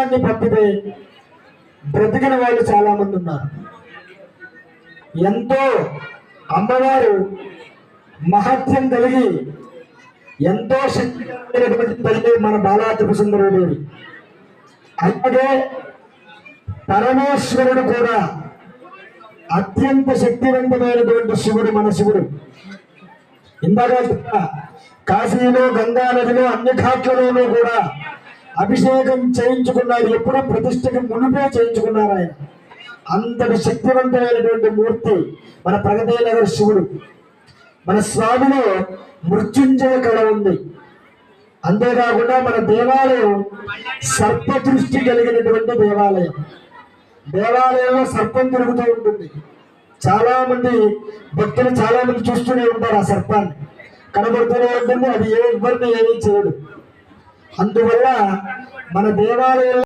సర్పాన్ని పంపితే బ్రతికిన వాళ్ళు చాలా మంది ఉన్నారు. ఎంతో అమ్మవారు మహత్యం కలిగి ఎంతో శక్తివంతమైనటువంటి తల్లి మన బాలా త్రిపురసుందరీదేవి. అలాగే పరమేశ్వరుడు కూడా అత్యంత శక్తివంతమైనటువంటి శివుడు మన శివుడు. ఇందాక కాశీలో, గంగా నదిలో, అన్ని ఘాట్లలోనూ కూడా అభిషేకం చేయించుకున్నారు. ఎప్పుడూ ప్రతిష్టకి మునిపే చేయించుకున్నారు ఆయన. అంతటి శక్తివంతమైనటువంటి మూర్తి మన ప్రగతి నగర్ శివుడు. మన స్వామిలో మృత్యుంజయ కళ ఉంది. అంతేకాకుండా మన దేవాలయం సర్పదృష్టి కలిగినటువంటి దేవాలయం. దేవాలయంలో సర్పం తిరుగుతూ ఉంటుంది. చాలా మంది భక్తులు చాలా మంది చూస్తూనే ఉంటారు. ఆ సర్పాన్ని కనబడుతూనే ఉంటుంది. అది ఎవరిని ఏమీ చేయదు. అందువల్ల మన దేవాలయంలో